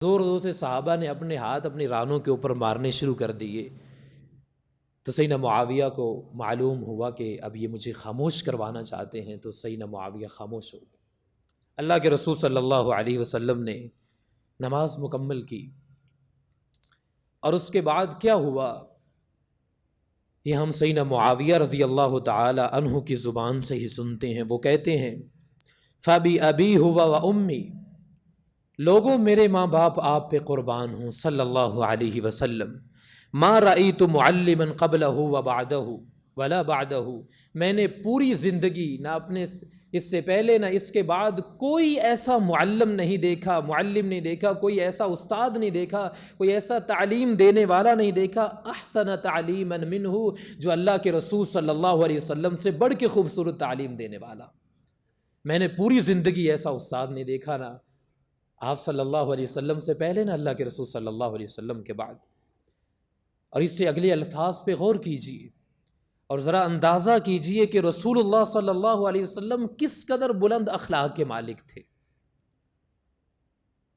زور زور سے صحابہ نے اپنے ہاتھ اپنی رانوں کے اوپر مارنے شروع کر دیے، تو سیدنا معاویہ کو معلوم ہوا کہ اب یہ مجھے خاموش کروانا چاہتے ہیں، تو سیدنا معاویہ خاموش ہو گئے۔ اللہ کے رسول صلی اللہ علیہ وسلم نے نماز مکمل کی، اور اس کے بعد کیا ہوا یہ ہم سیدنا معاویہ رضی اللہ تعالی عنہ کی زبان سے ہی سنتے ہیں۔ وہ کہتے ہیں فَبِأَبِي هُوَ وَأُمِّي، لوگوں میرے ماں باپ آپ پہ قربان ہوں صلی اللہ علیہ وسلم، ما رأیت معلما قبلہ و بعدہ ولا بعدہ، میں نے پوری زندگی نہ اپنے اس سے پہلے نہ اس کے بعد کوئی ایسا معلم نہیں دیکھا، کوئی ایسا استاد نہیں دیکھا، کوئی ایسا تعلیم دینے والا نہیں دیکھا احسن تعلیما منہ، جو اللہ کے رسول صلی اللہ علیہ وسلم سے بڑھ کے خوبصورت تعلیم دینے والا۔ میں نے پوری زندگی ایسا استاد نہیں دیکھا، نہ آپ صلی اللہ علیہ وسلم سے پہلے نہ اللہ کے رسول صلی اللہ علیہ وسلم کے بعد۔ اور اس سے اگلے الفاظ پہ غور کیجیے اور ذرا اندازہ کیجئے کہ رسول اللہ صلی اللہ علیہ وسلم کس قدر بلند اخلاق کے مالک تھے،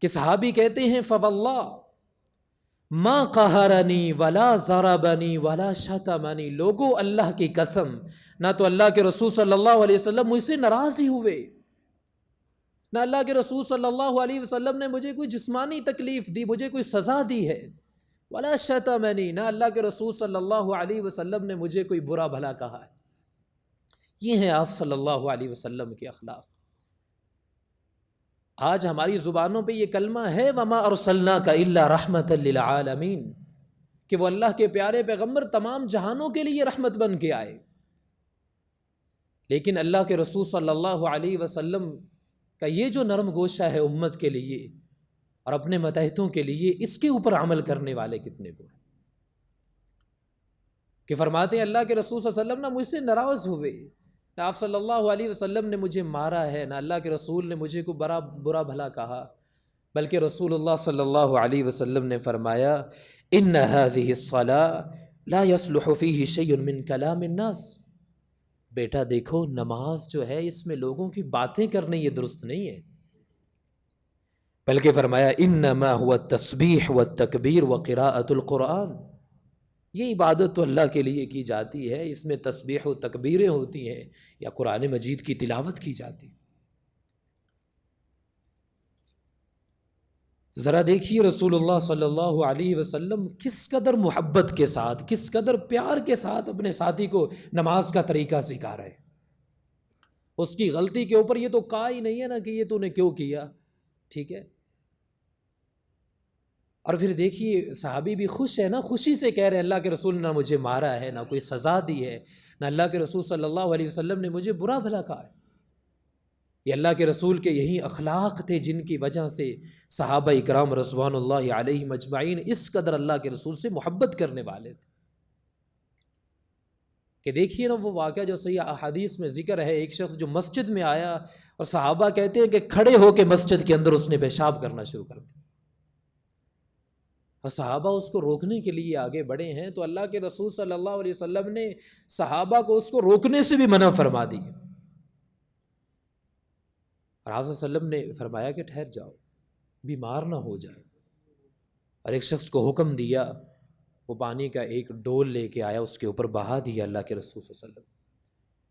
کہ صحابی کہتے ہیں فواللہ ما قہرنی ولا ضربنی ولا شتمنی، لوگوں اللہ کی قسم نہ تو اللہ کے رسول صلی اللہ علیہ وسلم مجھ سے ناراض ہی ہوئے، نہ اللہ کے رسول صلی اللہ علیہ وسلم نے مجھے کوئی جسمانی تکلیف دی، مجھے کوئی سزا دی ہے، ولا شتمنی، نہ اللہ کے رسول صلی اللہ علیہ وسلم نے مجھے کوئی برا بھلا کہا ہے۔ یہ ہیں آپ صلی اللہ علیہ وسلم کے اخلاق۔ آج ہماری زبانوں پہ یہ کلمہ ہے وما ارسلناک الا رحمۃ للعالمین، کہ وہ اللہ کے پیارے پیغمبر تمام جہانوں کے لیے رحمت بن کے آئے، لیکن اللہ کے رسول صلی اللہ علیہ وسلم کا یہ جو نرم گوشہ ہے امت کے لیے اور اپنے متحدوں کے لیے، اس کے اوپر عمل کرنے والے کتنے کو ہیں، کہ فرماتے ہیں اللہ کے رسول صلی اللہ علیہ وسلم نہ مجھ سے ناراض ہوئے، نہ آپ صلی اللہ علیہ وسلم نے مجھے مارا ہے، نہ اللہ کے رسول نے مجھے کو برا بھلا کہا، بلکہ رسول اللہ صلی اللہ علیہ وسلم نے فرمایا ان هذه الصلاة لا يصلح فيه شيء من كلام الناس، بیٹا دیکھو نماز جو ہے اس میں لوگوں کی باتیں کرنے یہ درست نہیں ہے، بلکہ فرمایا انما هو التسبیح والتکبیر وقراءۃ القرآن، یہ عبادت تو اللہ کے لیے کی جاتی ہے، اس میں تسبیح و تکبیریں ہوتی ہیں یا قرآن مجید کی تلاوت کی جاتی۔ ذرا دیکھیے رسول اللہ صلی اللہ علیہ وسلم کس قدر محبت کے ساتھ، کس قدر پیار کے ساتھ اپنے ساتھی کو نماز کا طریقہ سکھا رہے ہیں۔ اس کی غلطی کے اوپر یہ تو کہا ہی نہیں ہے نا کہ یہ تو نے کیوں کیا، ٹھیک ہے، اور پھر دیکھیے صحابی بھی خوش ہے نا، خوشی سے کہہ رہے ہیں اللہ کے رسول نے نہ مجھے مارا ہے، نہ کوئی سزا دی ہے، نہ اللہ کے رسول صلی اللہ علیہ وسلم نے مجھے برا بھلا کہا ہے۔ یہ اللہ کے رسول کے یہی اخلاق تھے جن کی وجہ سے صحابہ اکرام رضوان اللہ علیہم اجمعین اس قدر اللہ کے رسول سے محبت کرنے والے تھے، کہ دیکھیے نا وہ واقعہ جو صحیح احادیث میں ذکر ہے، ایک شخص جو مسجد میں آیا اور صحابہ کہتے ہیں کہ کھڑے ہو کے مسجد کے اندر اس نے پیشاب کرنا شروع کر دیا، اور صحابہ اس کو روکنے کے لیے آگے بڑھے ہیں، تو اللہ کے رسول صلی اللہ علیہ وسلم نے صحابہ کو اس کو روکنے سے بھی منع فرما دی، اور آپ صلی اللہ علیہ وسلم نے فرمایا کہ ٹھہر جاؤ، بیمار نہ ہو جائے، اور ایک شخص کو حکم دیا، وہ پانی کا ایک ڈول لے کے آیا، اس کے اوپر بہا دیا اللہ کے رسول صلی اللہ علیہ وسلم،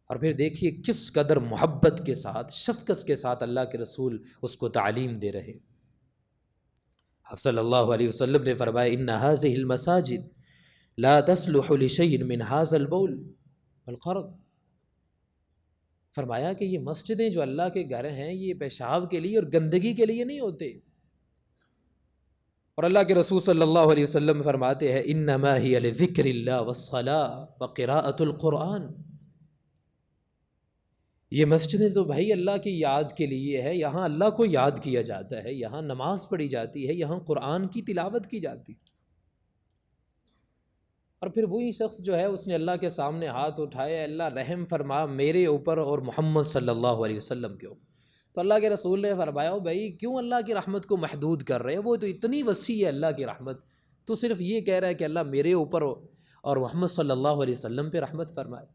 اور پھر دیکھیے کس قدر محبت کے ساتھ، شفقت کے ساتھ اللہ کے رسول اس کو تعلیم دے رہے۔ آپ صلی اللہ علیہ وسلم نے فرمایا ان هذه المساجد لا تصلح لشيء من هذا البول والقرض، فرمایا کہ یہ مسجدیں جو اللہ کے گھر ہیں یہ پیشاب کے لیے اور گندگی کے لیے نہیں ہوتے، اور اللہ کے رسول صلی اللہ علیہ وسلم فرماتے ہیں انما هي لذکر اللہ والصلاة وقراءة القرآن، یہ مسجدیں تو بھائی اللہ کی یاد کے لیے ہے، یہاں اللہ کو یاد کیا جاتا ہے، یہاں نماز پڑھی جاتی ہے، یہاں قرآن کی تلاوت کی جاتی۔ اور پھر وہی شخص جو ہے اس نے اللہ کے سامنے ہاتھ اٹھائے، اللہ رحم فرما میرے اوپر اور محمد صلی اللہ علیہ وسلم کے اوپر، تو اللہ کے رسول نے فرمایا بھائی کیوں اللہ کی رحمت کو محدود کر رہے ہیں، وہ تو اتنی وسیع ہے اللہ کی رحمت، تو صرف یہ کہہ رہا ہے کہ اللہ میرے اوپر اور محمد صلی اللہ علیہ وسلم پہ رحمت فرمائے۔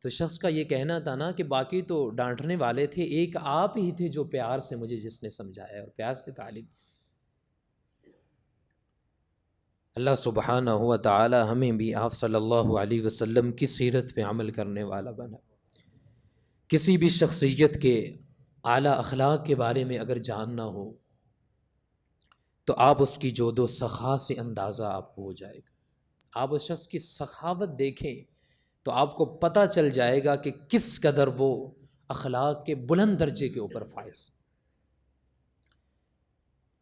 تو شخص کا یہ کہنا تھا نا کہ باقی تو ڈانٹنے والے تھے، ایک آپ ہی تھے جو پیار سے مجھے جس نے سمجھایا اور پیار سے تعلیم دی۔ اللہ سبحانہ و تعالی ہمیں بھی آپ صلی اللہ علیہ وسلم کی سیرت پہ عمل کرنے والا بنا۔ کسی بھی شخصیت کے اعلیٰ اخلاق کے بارے میں اگر جاننا ہو تو آپ اس کی جود و سخا سے اندازہ آپ کو ہو جائے گا۔ آپ اس شخص کی سخاوت دیکھیں تو آپ کو پتہ چل جائے گا کہ کس قدر وہ اخلاق کے بلند درجے کے اوپر فائز۔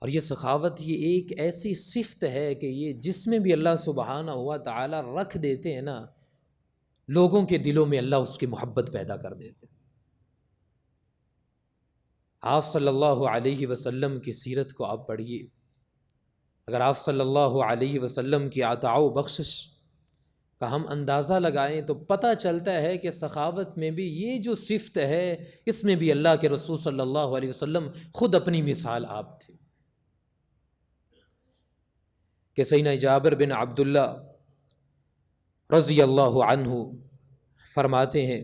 اور یہ سخاوت یہ ایک ایسی صفت ہے کہ یہ جس میں بھی اللہ سبحانہ ہوا تعالی رکھ دیتے ہیں نا، لوگوں کے دلوں میں اللہ اس کی محبت پیدا کر دیتے ہیں۔ آپ صلی اللہ علیہ وسلم کی سیرت کو آپ پڑھیے، اگر آپ صلی اللہ علیہ وسلم کی عطا و بخشش کا ہم اندازہ لگائیں تو پتہ چلتا ہے کہ سخاوت میں بھی یہ جو صفت ہے، اس میں بھی اللہ کے رسول صلی اللہ علیہ وسلم خود اپنی مثال آپ تھے۔ کہ سیدنا جابر بن عبداللہ رضی اللہ عنہ فرماتے ہیں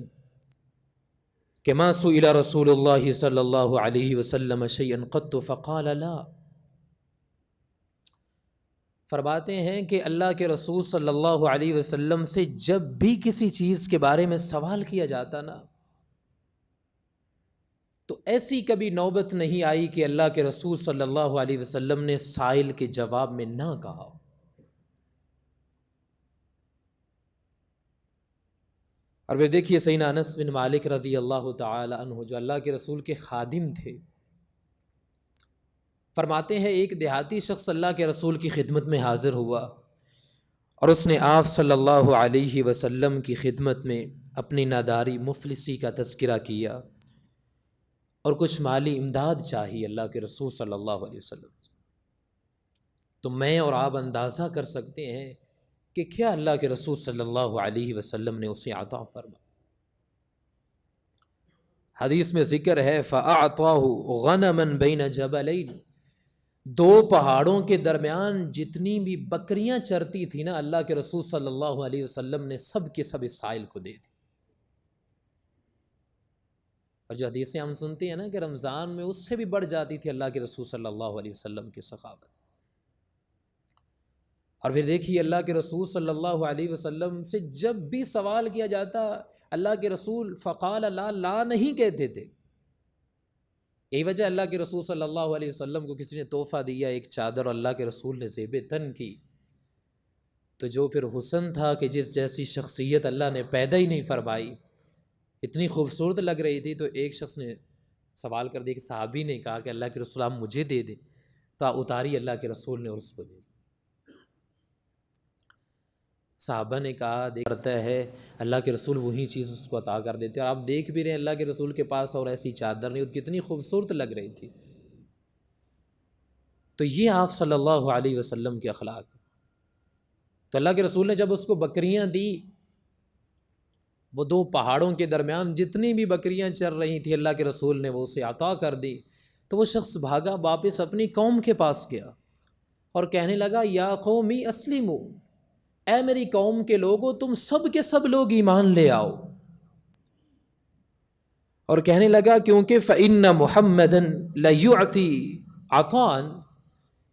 کہ ما سئل رسول اللہ صلی اللہ علیہ وسلم شیئا قط فقال لا۔ فرماتے ہیں کہ اللہ کے رسول صلی اللہ علیہ وسلم سے جب بھی کسی چیز کے بارے میں سوال کیا جاتا نا، تو ایسی کبھی نوبت نہیں آئی کہ اللہ کے رسول صلی اللہ علیہ وسلم نے سائل کے جواب میں نہ کہا۔ اور وہ دیکھیے سیدنا انس بن مالک رضی اللہ تعالی عنہ جو اللہ کے رسول کے خادم تھے، فرماتے ہیں ایک دیہاتی شخص اللہ کے رسول کی خدمت میں حاضر ہوا اور اس نے آپ صلی اللہ علیہ وسلم کی خدمت میں اپنی ناداری مفلسی کا تذکرہ کیا اور کچھ مالی امداد چاہی اللہ کے رسول صلی اللہ علیہ وسلم سے۔ تو میں اور آپ اندازہ کر سکتے ہیں کہ کیا اللہ کے رسول صلی اللہ علیہ وسلم نے اسے عطا فرمایا۔ حدیث میں ذکر ہے فَأَعْطَاهُ غَنَمًا بَيْنَ جَبَلَيْنِ، دو پہاڑوں کے درمیان جتنی بھی بکریاں چرتی تھی نا، اللہ کے رسول صلی اللہ علیہ وسلم نے سب کے سب اس سائل کو دے دی۔ اور جو حدیثیں ہم سنتے ہیں نا کہ رمضان میں اس سے بھی بڑھ جاتی تھی اللہ کے رسول صلی اللہ علیہ وسلم کی سخاوت۔ اور پھر دیکھیے اللہ کے رسول صلی اللہ علیہ وسلم سے جب بھی سوال کیا جاتا، اللہ کے رسول فقال لا، لا نہیں کہتے تھے۔ یہی وجہ اللہ کے رسول صلی اللہ علیہ وسلم کو کسی نے تحفہ دیا ایک چادر، اللہ کے رسول نے زیب تن کی، تو جو پھر حسن تھا کہ جس جیسی شخصیت اللہ نے پیدا ہی نہیں فرمائی، اتنی خوبصورت لگ رہی تھی، تو ایک شخص نے سوال کر دیا کہ صحابی نے کہا کہ اللہ کے رسول آپ مجھے دے دیں، تو اتاری اللہ کے رسول نے اور اس کو دے دی۔ صحابہ نے کہا دیکھتا ہے اللہ کے رسول وہی چیز اس کو عطا کر دیتے، اور آپ دیکھ بھی رہے ہیں اللہ کے رسول کے پاس اور ایسی چادر نہیں، کتنی خوبصورت لگ رہی تھی۔ تو یہ آپ صلی اللہ علیہ وسلم کے اخلاق۔ تو اللہ کے رسول نے جب اس کو بکریاں دی، وہ دو پہاڑوں کے درمیان جتنی بھی بکریاں چر رہی تھیں اللہ کے رسول نے وہ اسے عطا کر دی، تو وہ شخص بھاگا واپس اپنی قوم کے پاس گیا اور کہنے لگا یا قومی اسلموا، اے میری قوم کے لوگوں تم سب کے سب لوگ ایمان لے آؤ۔ اور کہنے لگا کیونکہ فَإِنَّ مُحَمَّدًا لَيُعْطِي عَطَاءً،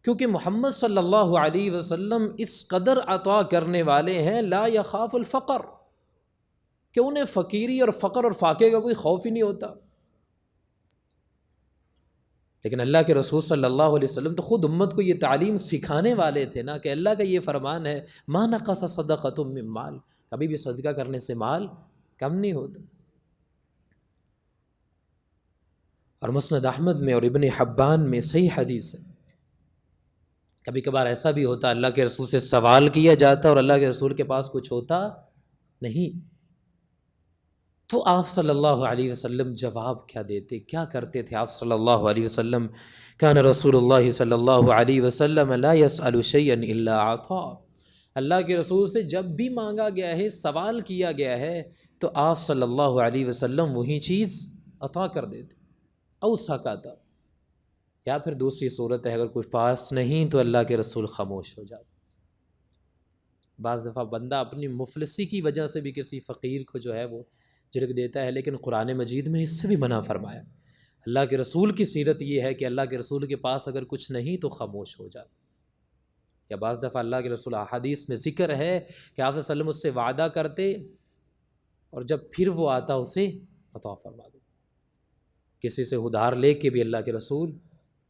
کیونکہ محمد صلی اللہ علیہ وسلم اس قدر عطا کرنے والے ہیں لا يخاف الفقر، کہ انہیں فقیری اور فقر اور فاقے کا کوئی خوف ہی نہیں ہوتا۔ لیکن اللہ کے رسول صلی اللہ علیہ وسلم تو خود امت کو یہ تعلیم سکھانے والے تھے نا کہ اللہ کا یہ فرمان ہے ما نقص صدقۃ من مال، کبھی بھی صدقہ کرنے سے مال کم نہیں ہوتا۔ اور مسند احمد میں اور ابن حبان میں صحیح حدیث ہے، کبھی کبھار ایسا بھی ہوتا اللہ کے رسول سے سوال کیا جاتا اور اللہ کے رسول کے پاس کچھ ہوتا نہیں، تو آپ صلی اللہ علیہ وسلم جواب کیا دیتے، کیا کرتے تھے آپ صلی اللہ علیہ وسلم؟ کان رسول اللہ صلی اللہ علیہ وسلم لا يسأل شيئا الا اعطى، اللہ کے رسول سے جب بھی مانگا گیا ہے، سوال کیا گیا ہے، تو آپ صلی اللہ علیہ وسلم وہی چیز عطا کر دیتے، او سکاتا، یا پھر دوسری صورت ہے اگر کوئی پاس نہیں تو اللہ کے رسول خاموش ہو جاتے۔ بعض دفعہ بندہ اپنی مفلسی کی وجہ سے بھی کسی فقیر کو جو ہے وہ جھڑک دیتا ہے، لیکن قرآن مجید میں اس سے بھی منع فرمایا۔ اللہ کے رسول کی سیرت یہ ہے کہ اللہ کے رسول کے پاس اگر کچھ نہیں تو خاموش ہو جاتا۔ یا بعض دفعہ اللہ کے رسول احادیث میں ذکر ہے کہ آپ صلی اللہ علیہ وسلم اس سے وعدہ کرتے اور جب پھر وہ آتا اسے عطا فرما دیتے. کسی سے ادھار لے کے بھی اللہ کے رسول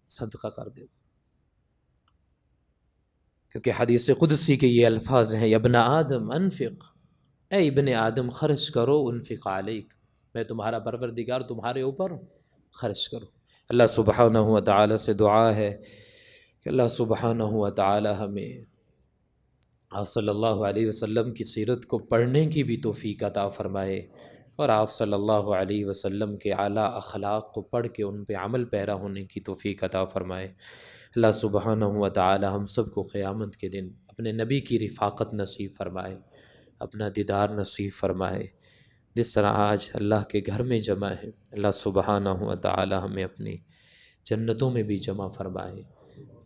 صدقہ کر دیتے، کیونکہ حدیث قدسی کے یہ الفاظ ہیں، ابن آدم انفق، اے ابن آدم خرچ کرو، انفق علیک، میں تمہارا پروردگار تمہارے اوپر خرچ کرو. اللہ سبحانہ و تعالی سے دعا ہے کہ اللہ سبحانہ و تعالی ہمیں آپ صلی اللہ علیہ وسلم کی سیرت کو پڑھنے کی بھی توفیق عطا فرمائے، اور آپ صلی اللہ علیہ وسلم کے اعلیٰ اخلاق کو پڑھ کے ان پہ عمل پیرا ہونے کی توفیق عطا فرمائے. اللہ سبحانہ و تعالی ہم سب کو قیامت کے دن اپنے نبی کی رفاقت نصیب فرمائے، اپنا دیدار نصیب فرمائے. جس طرح آج اللہ کے گھر میں جمع ہے، اللہ سبحانہ و تعالی ہمیں اپنی جنتوں میں بھی جمع فرمائے.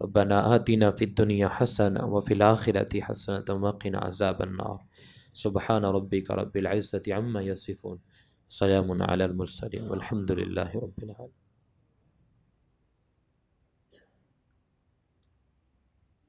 ربنا آتنا فی الدنیا حسنہ وفی الآخرۃ حسنۃ وقنا عذاب النار. سبحان ربک رب العزۃ عما یصفون، سلام علی المرسلین والحمد للہ رب العالمین.